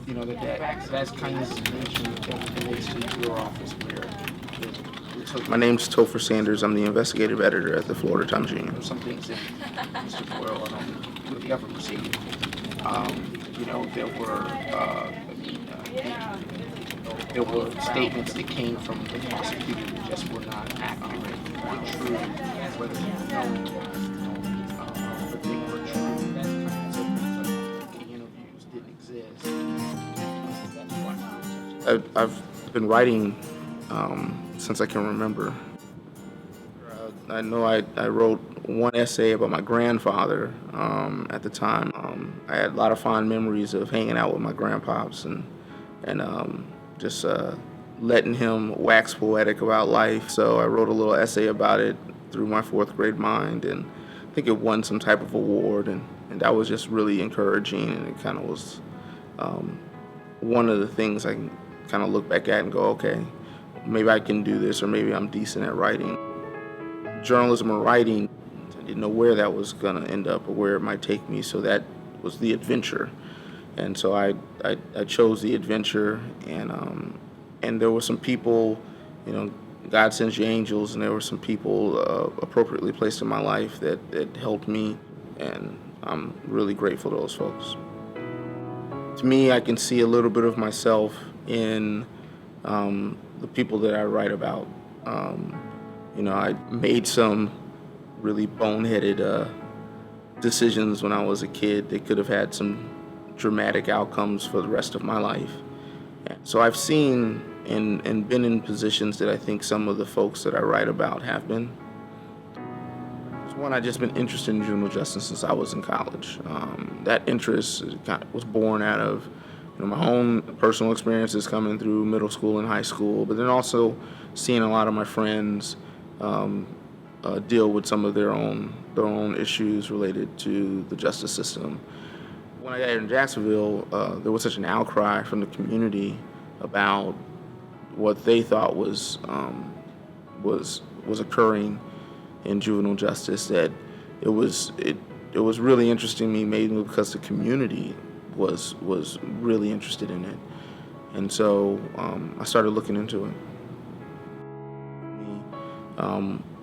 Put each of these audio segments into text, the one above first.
that's kind of the situation that relates to your office where My name's Topher Sanders. I'm the Investigative Editor at the Florida Times-Union. some things that Mr. Boyle, I don't really ever perceived. There were statements that came from the prosecutor that just were not accurate or true, whether but they were true. That's kind of so the interviews didn't exist. That's why. I've been writing since I can remember. I know I wrote one essay about my grandfather at the time. I had a lot of fond memories of hanging out with my grandpops and just letting him wax poetic about life. So I wrote a little essay about it through my fourth grade mind, and I think it won some type of award, and that was just really encouraging, and it kind of was one of the things I can kind of look back at and go, okay, maybe I can do this, or maybe I'm decent at writing. Journalism or writing, I didn't know where that was going to end up or where it might take me, so that was the adventure. And so I chose the adventure, and there were some people, God sends you angels, and there were some people appropriately placed in my life that helped me, and I'm really grateful to those folks. To me, I can see a little bit of myself in the people that I write about. I made some really boneheaded decisions when I was a kid that could have had some dramatic outcomes for the rest of my life. So I've seen and been in positions that I think some of the folks that I write about have been. One, I've just been interested in juvenile justice since I was in college. That interest was born out of my own personal experiences coming through middle school and high school, but then also seeing a lot of my friends deal with some of their own issues related to the justice system. When I got here in Jacksonville, there was such an outcry from the community about what they thought was occurring in juvenile justice that it was really interesting to me, mainly because the community was really interested in it, and so I started looking into it.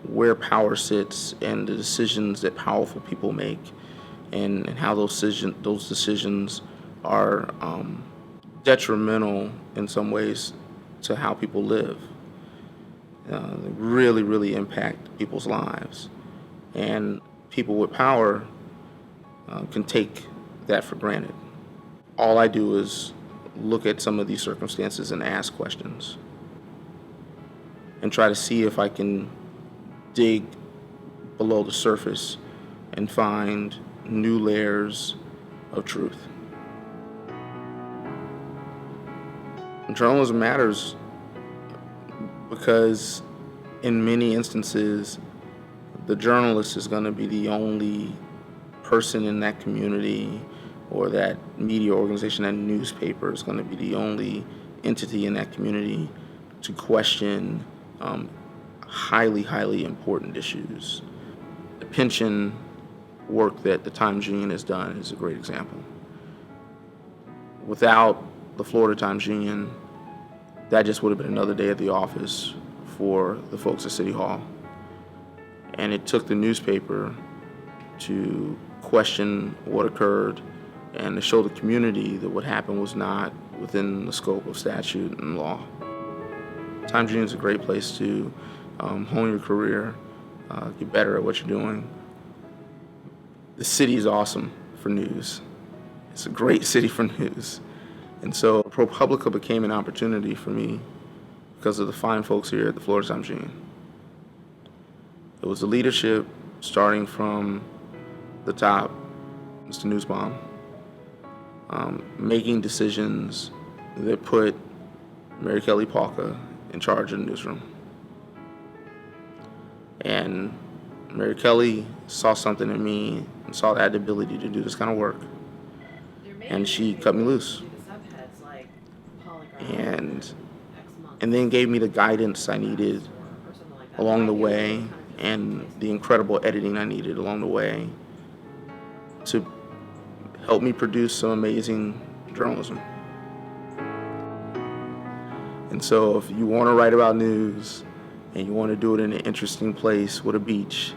Where power sits and the decisions that powerful people make, and how those decisions are detrimental in some ways to how people live. They really, really impact people's lives. And people with power can take that for granted. All I do is look at some of these circumstances and ask questions and try to see if I can dig below the surface and find new layers of truth. Journalism matters because in many instances, the journalist is going to be the only person in that community or that media organization, that newspaper is going to be the only entity in that community to question highly, highly important issues. The pension work that the Times-Union has done is a great example. Without the Florida Times-Union, that just would have been another day at the office for the folks at City Hall. And it took the newspaper to question what occurred and to show the community that what happened was not within the scope of statute and law. Times-Union is a great place to hone your career, get better at what you're doing. The city is awesome for news. It's a great city for news. And so ProPublica became an opportunity for me because of the fine folks here at the Florida Times-Union. It was the leadership starting from the top, Mr. Newsbaum, making decisions that put Mary Kelly Palka in charge of the newsroom. And Mary Kelly saw something in me and saw that I had the ability to do this kind of work. And she cut me loose. And then gave me the guidance I needed along the way and the incredible editing I needed along the way to help me produce some amazing journalism. And so if you want to write about news and you want to do it in an interesting place with a beach,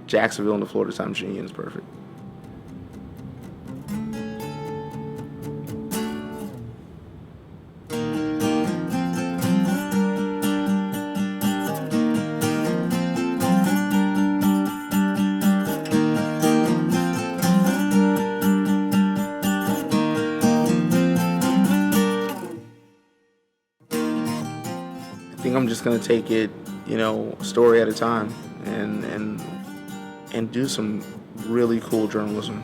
Jacksonville and the Florida Times Union is perfect. I think I'm just gonna take it, story at a time, and do some really cool journalism.